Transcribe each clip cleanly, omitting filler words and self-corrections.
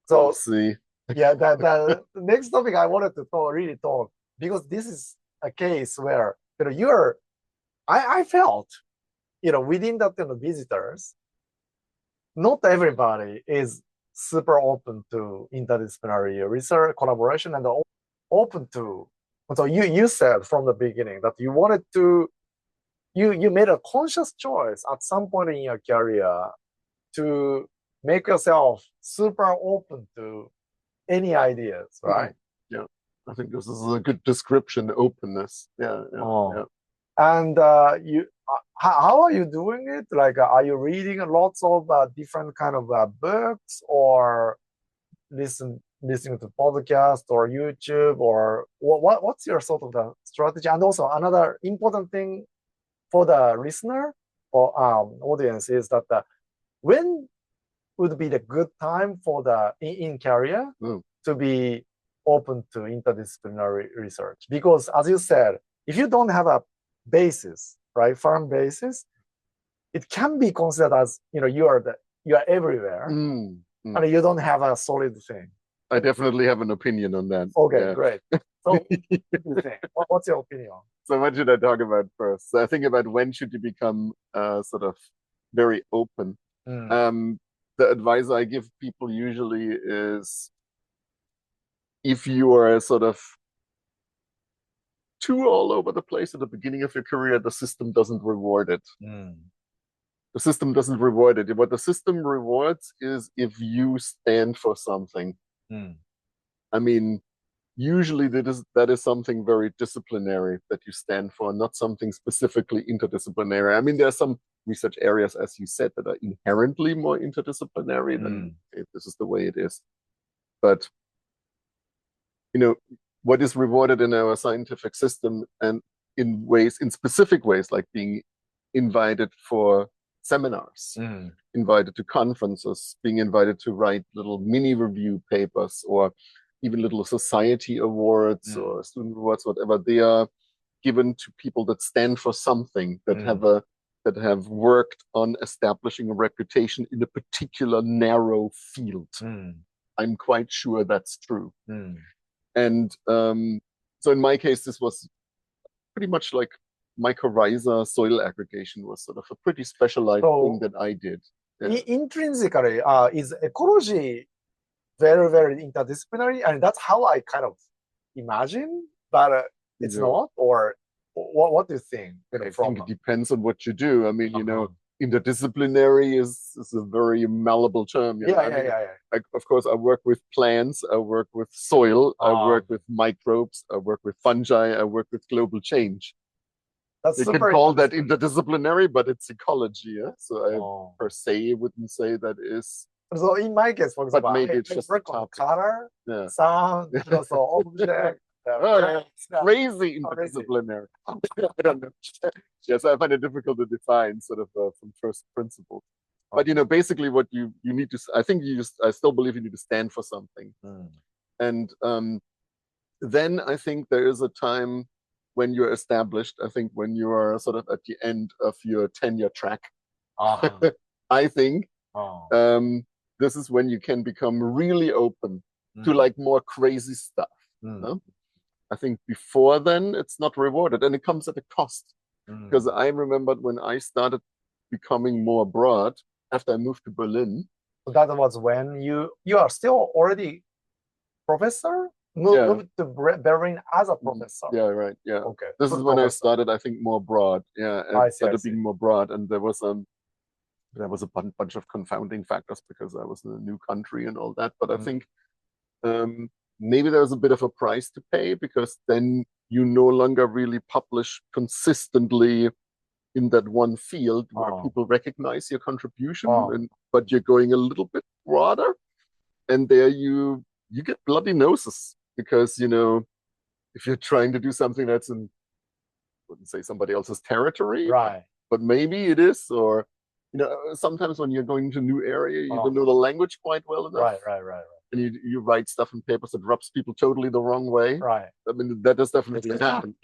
So see. yeah, the next topic I wanted to really talk, because this is a case where I felt within that visitors, not everybody is super open to interdisciplinary research collaboration and open to. So you said from the beginning that you wanted to you made a conscious choice at some point in your career to make yourself super open to any ideas, right? Yeah, I think this is a good description. Openness. Yeah, yeah, Oh, yeah. and how are you doing it? Like, are you reading lots of different kind of books, or listening to podcast or YouTube, or what's your sort of the strategy? And also another important thing for the listener or audience is that when would be the good time for the in career to be open to interdisciplinary research? Because as you said, if you don't have a basis, right, firm basis, it can be considered as you are everywhere, and you don't have a solid thing. I definitely have an opinion on that. Okay, yeah. Great. So what do you think? What's your opinion? So what should I talk about first? So I think about when should you become sort of very open. The advice I give people usually is, if you are sort of too all over the place at the beginning of your career, the system doesn't reward it. The system doesn't reward it. What the system rewards is if you stand for something. I mean, usually that is something very disciplinary that you stand for, not something specifically interdisciplinary. I mean, there are some research areas, as you said, that are inherently more interdisciplinary than this is the way it is. But what is rewarded in our scientific system, and in specific ways, like being invited for seminars, invited to conferences, being invited to write little mini review papers, or even little society awards or student awards, whatever. They are given to people that stand for something, that have worked on establishing a reputation in a particular narrow field. I'm quite sure that's true. And so in my case, this was pretty much like mycorrhiza soil aggregation was sort of a pretty specialized thing that I did. Intrinsically, is ecology very, very interdisciplinary? And that's how I kind of imagine, but it's not? Or what do you think? I think it depends on what you do. I mean, interdisciplinary is a very malleable term. Of course, I work with plants, I work with soil, I work with microbes, I work with fungi, I work with global change. You can call that interdisciplinary, but it's ecology. Yeah? So I per se wouldn't say that is. So in my case, for example, maybe it's just work on color, sound, also object. It's crazy interdisciplinary. I don't know. Yes, I find it difficult to define sort of from first principles. But basically, what you need to, I still believe you need to stand for something. And then I think there is a time when you're established. I think when you are sort of at the end of your tenure track, I think this is when you can become really open to like more crazy stuff. I think before then it's not rewarded, and it comes at a cost. Because I remembered when I started becoming more broad after I moved to Berlin. So that was when you are still already professor? Moved to Berlin as a professor. Yeah, right. Yeah. Okay. This is when I started, I think, more broad. Yeah, I started being more broad, and there was a bunch of confounding factors because I was in a new country and all that. But I think maybe there's a bit of a price to pay, because then you no longer really publish consistently in that one field where people recognize your contribution, but you're going a little bit broader, and there you get bloody noses, because if you're trying to do something that's in, I wouldn't say somebody else's territory, right? But maybe it is, or sometimes when you're going to a new area, you don't know the language quite well enough. Right. And you write stuff in papers that rubs people totally the wrong way. Right. I mean, that does definitely happen.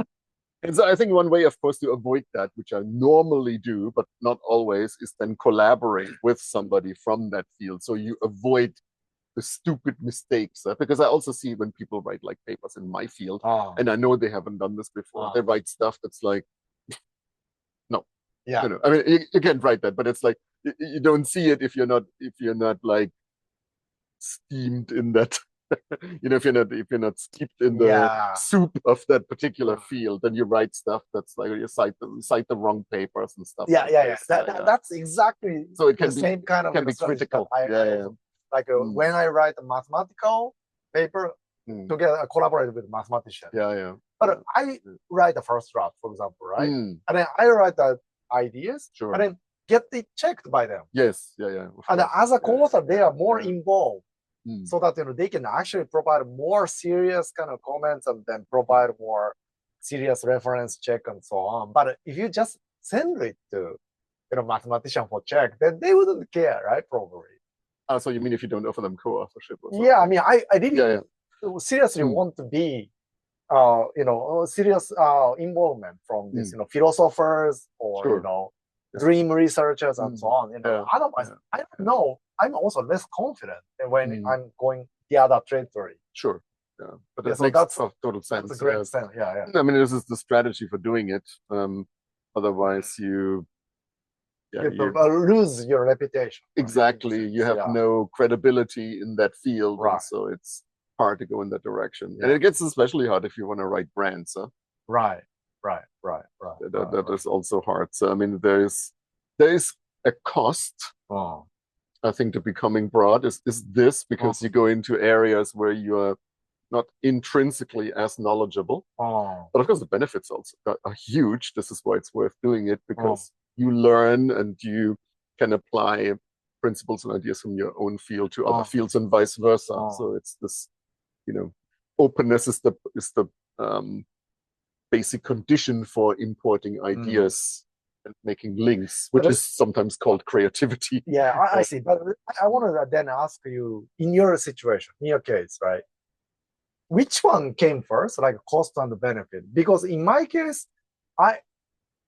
And so I think one way, of course, to avoid that, which I normally do, but not always, is then collaborate with somebody from that field. So you avoid the stupid mistakes, because I also see when people write like papers in my field, and I know they haven't done this before. They write stuff that's like, no, yeah. you know, I mean, you can't write that, but it's like you don't see it if you're not like steamed in that. You know, if you're not steeped in the soup of that particular field, then you write stuff that's like you cite the wrong papers and stuff. Yeah, like that's exactly so it can the be same kind of can be critical. Like when I write a mathematical paper, together collaborate with mathematician. But I write the first draft, for example, right? And then I write the ideas, and then get it checked by them. And as a co-author, they are more involved. So that they can actually provide more serious kind of comments and then provide more serious reference check and so on. But if you just send it to mathematician for check, then they wouldn't care, right? Probably. So you mean if you don't offer them co-authorship? Yeah, I mean, I really seriously want to be serious involvement from this philosophers or dream researchers and so on. Otherwise, I don't know. I'm also less confident when I'm going the other territory. But that makes total sense. That's a great sense. I mean, this is the strategy for doing it. Otherwise, you lose your reputation. Exactly. You have no credibility in that field, so it's hard to go in that direction. And it gets especially hard if you want to write brands. Right. That is also hard. So I mean, there is a cost. I think to becoming broad is this, because you go into areas where you are not intrinsically as knowledgeable. But of course, the benefits also are huge. This is why it's worth doing it, because you learn and you can apply principles and ideas from your own field to other fields and vice versa. So it's this, openness is the basic condition for importing ideas and making links, which is sometimes called creativity. I see. But I want to then ask you, in your situation, in your case, right? Which one came first, like cost and benefit? Because in my case,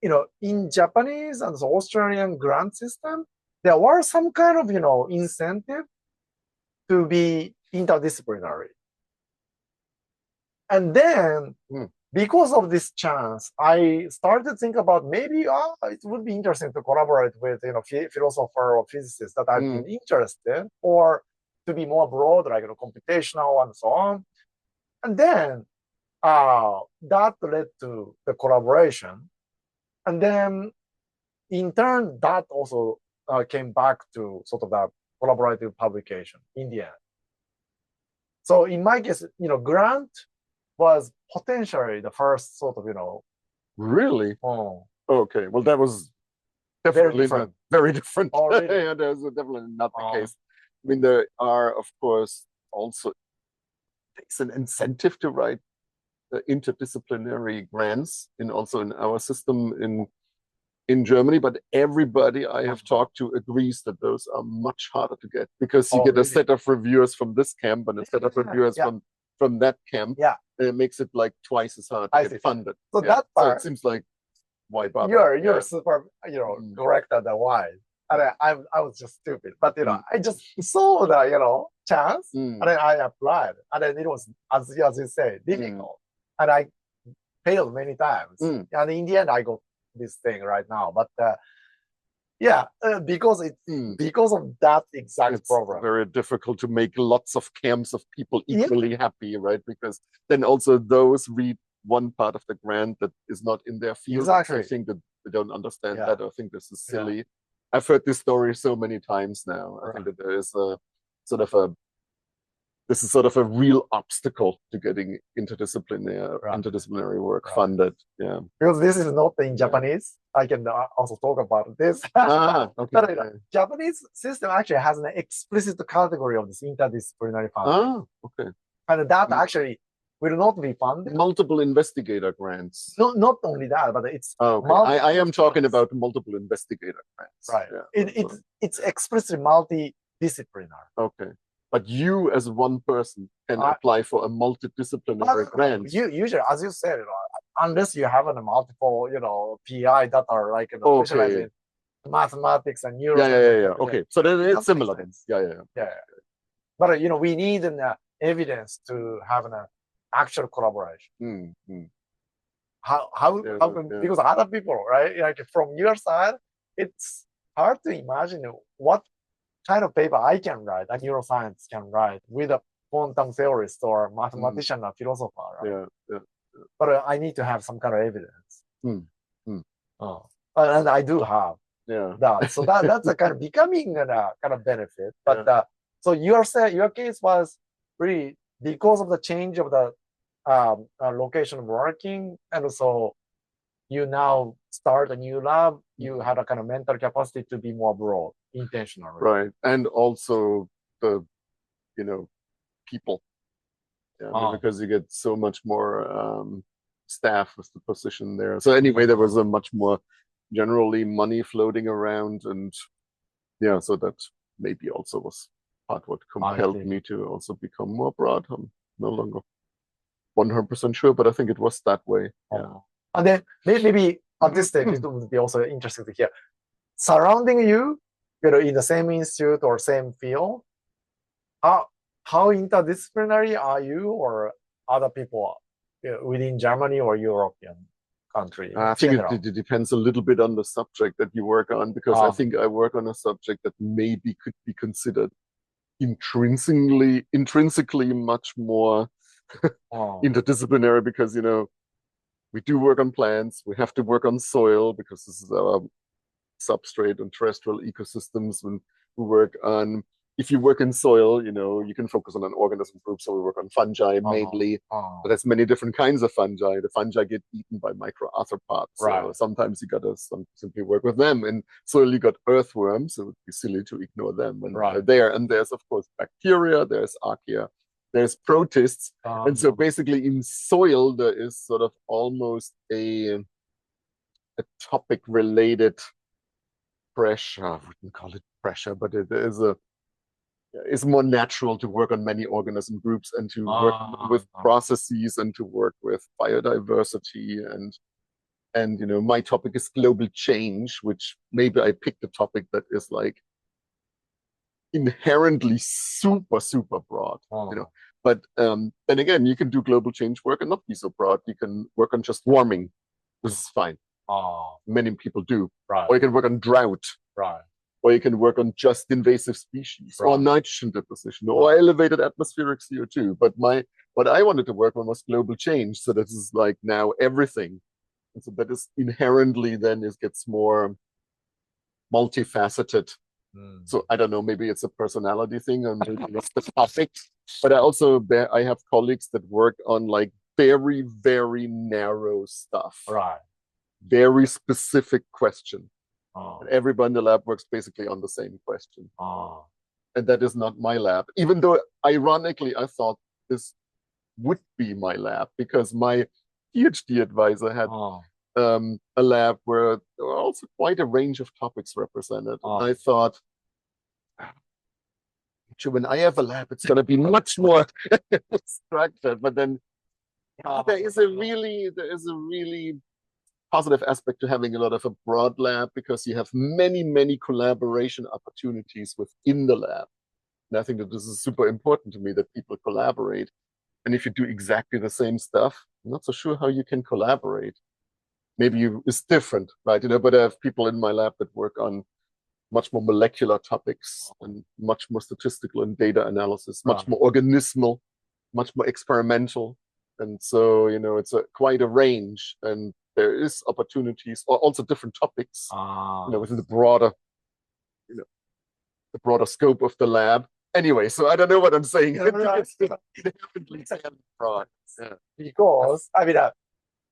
in Japanese and the Australian grant system, there were some kind of, incentive to be interdisciplinary. And then, because of this chance, I started to think about maybe it would be interesting to collaborate with philosopher or physicists that I've been interested, or to be more broad, like computational and so on. And then that led to the collaboration, and then in turn that also came back to sort of that collaborative publication in the end. So in my case, grant was potentially the first sort of, Really? Okay. Well, that was definitely very different. Really? That was definitely not the case. I mean, there are, of course, also it's an incentive to write interdisciplinary grants, also in our system in Germany. But everybody I have talked to agrees that those are much harder to get, because you get a set of reviewers from this camp and a set of reviewers from that camp. And it makes it like twice as hard to get funded. So that part, so it seems like, why bother? You're super, correct at the why. And I was just stupid, but I just saw the chance, and then I applied, and then it was, as you say, difficult, and I failed many times, and in the end I got this thing right now. But because of that exact problem, very difficult to make lots of camps of people equally happy, right? Because then also those read one part of the grant that is not in their field. Exactly. I think that they don't understand that. I think this is silly. I've heard this story so many times now. I think that there is this is sort of a real obstacle to getting interdisciplinary work funded. Because this is not in Japanese. I can also talk about this. But Japanese system actually has an explicit category of this interdisciplinary funding. And that actually will not be funded. Multiple investigator grants. No, not only that, but it's I am talking about multiple investigator grants. Right. It's explicitly multidisciplinary. But you as one person can apply for a multidisciplinary grant. Usually, as you said, unless you have a multiple, PI that are like specialized in mathematics and neuroscience. Okay, so then it's similar. but we need an evidence to have an actual collaboration. How because other people, right? Like from your side, it's hard to imagine what kind of paper I can write, a neuroscience can write with a quantum theorist or mathematician or philosopher, right? But I need to have some kind of evidence. And I do have that. So that's a kind of becoming a kind of benefit. But so your case was really because of the change of the location of working, and so you now start a new lab, you had a kind of mental capacity to be more broad, intentionally. Right. And also the, people. Because you get so much more staff with the position there. So anyway, there was a much more generally money floating around, and so that maybe also was part what compelled me to also become more broad. I'm no longer 100% sure, but I think it was that way. And then maybe at this stage, it would be also interesting to hear. Surrounding you, in the same institute or same field, how interdisciplinary are you or other people within Germany or European country? I think it depends a little bit on the subject that you work on, because I think I work on a subject that maybe could be considered intrinsically much more interdisciplinary, because we do work on plants, we have to work on soil because this is our substrate and terrestrial ecosystems. When we work on, if you work in soil, you can focus on an organism group. So we work on fungi mainly, but there's many different kinds of fungi. The fungi get eaten by microarthropods. So sometimes you gotta simply work with them. In soil, you got earthworms. It would be silly to ignore them when they're there. And there's, of course, bacteria, there's archaea, there's protists. And so basically in soil, there is sort of almost a topic related pressure. I wouldn't call it pressure, but it is it's more natural to work on many organism groups and to work with processes and to work with biodiversity. And my topic is global change, which maybe I picked a topic that is like inherently super, super broad, But then again, you can do global change work and not be so broad. You can work on just warming. This is fine. Many people do. Or you can work on drought. Or you can work on just invasive species, or nitrogen deposition, or elevated atmospheric CO2. But what I wanted to work on was global change. So this is like now everything. And so that is inherently then it gets more multifaceted. So I don't know, maybe it's a personality thing or maybe it's the topic. But I have colleagues that work on like very, very narrow stuff. Very specific question. And everybody in the lab works basically on the same question. And that is not my lab. Even though, ironically, I thought this would be my lab, because my PhD advisor had a lab where there were also quite a range of topics represented. And I thought, when I have a lab, it's going to be much more structured. But then there is a really positive aspect to having a lot of a broad lab, because you have many, many collaboration opportunities within the lab. And I think that this is super important to me, that people collaborate. And if you do exactly the same stuff, I'm not so sure how you can collaborate. Maybe it's different, right? But I have people in my lab that work on much more molecular topics and much more statistical and data analysis, much more organismal, much more experimental. And so, it's quite a range. And there is opportunities, or also different topics, within the broader scope of the lab. Anyway, so I don't know what I'm saying. Because I mean,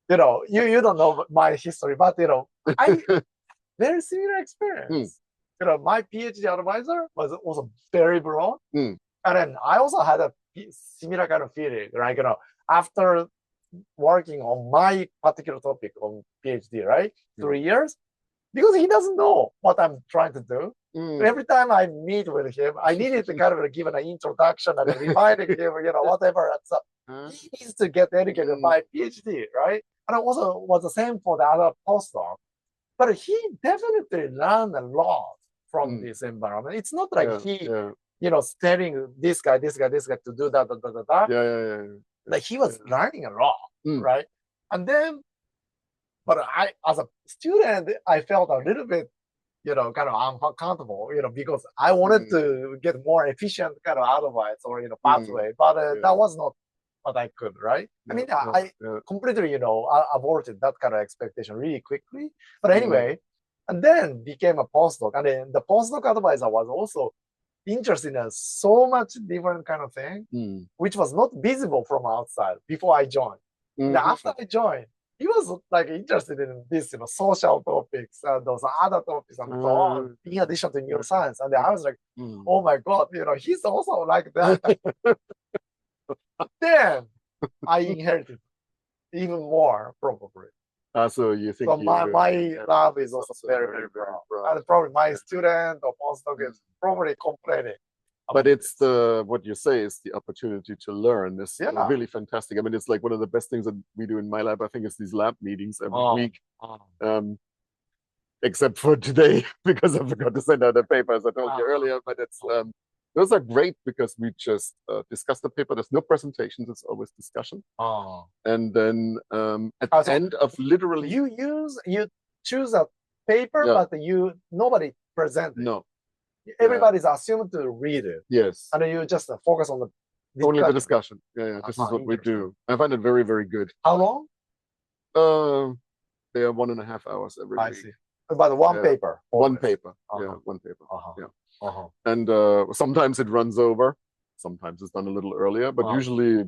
you don't know my history, but I very similar experience. My PhD advisor was also very broad, and then I also had a similar kind of feeling, like after working on my particular topic on PhD, right? 3 years, because he doesn't know what I'm trying to do. Every time I meet with him, I needed to kind of give an introduction and reminding him, whatever. So he needs to get educated by PhD, right? And it also was the same for the other postdoc. But he definitely learned a lot from this environment. It's not like he telling this guy to do that, Yeah. like he was learning a lot, right? And then, but I, as a student, I felt a little bit, kind of uncomfortable, because I wanted to get more efficient kind of advice or, pathway, but that was not what I could, right? I mean, I completely, aborted that kind of expectation really quickly. But anyway, and then became a postdoc. And then the postdoc advisor was also interested in so much different kind of thing, which was not visible from outside before I joined. And after I joined, he was like interested in this, social topics and those other topics and so on, in addition to neuroscience. And then I was like, oh my God, he's also like that. Then I inherited even more, probably. So you think so my lab is also very, very broad. And probably my student or postdoc is probably complaining. But it's what you say is the opportunity to learn is really fantastic. I mean, it's like one of the best things that we do in my lab. I think it's these lab meetings every week. Except for today, because I forgot to send out the paper, as I told you earlier. But it's those are great because we just discuss the paper. There's no presentations; it's always discussion. And then at the end of literally, you choose a paper, but nobody presents it. No. Everybody's assumed to read it. Yes. And then you just focus on the discussion. Only the discussion. Yeah. This is what we do. I find it very, very good. How long? They are 1.5 hours every week. I see. But one paper. One paper. Yeah, one paper. Yeah. And sometimes it runs over. Sometimes it's done a little earlier, but usually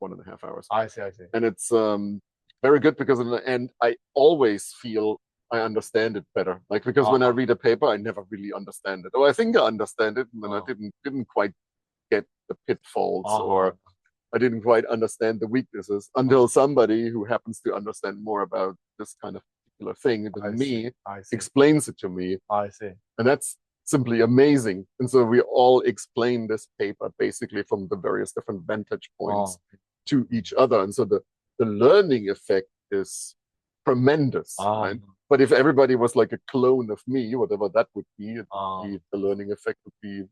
1.5 hours. I see. And it's very good because in the end, I always feel I understand it better. Like, because when I read a paper, I never really understand it. Or I think I understand it, and then I didn't quite get the pitfalls, or I didn't quite understand the weaknesses until somebody who happens to understand more about this kind of particular thing than me explains it to me. I see. And that's simply amazing. And so we all explain this paper basically from the various different vantage points to each other. And so the learning effect is tremendous, right? But if everybody was like a clone of me, whatever that would be, the learning effect would be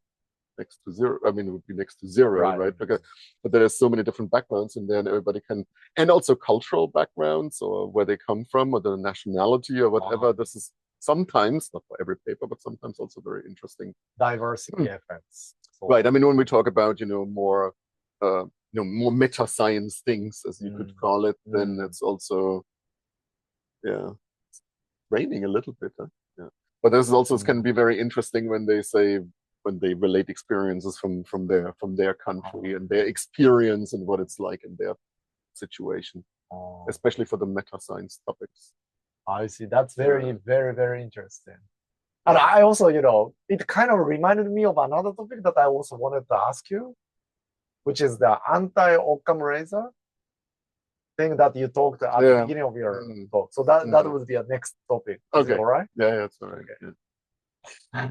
next to zero. I mean, it would be next to zero, right? Because, but there are so many different backgrounds in there, and everybody can, and also cultural backgrounds, or where they come from, or the nationality, or whatever. This is sometimes, not for every paper, but sometimes also very interesting. Diversity effects. Right. I mean, when we talk about, more, more meta science things, as you could call it, then it's also, raining a little bit. But this also can be very interesting when they relate experiences from their country and their experience and what it's like in their situation, especially for the meta science topics. I see. That's very, very, very interesting. And I also, it kind of reminded me of another topic that I also wanted to ask you, which is the anti-Occam razor thing that you talked at the beginning of your talk. So that would be a next topic. Okay. All right? Yeah, that's all right.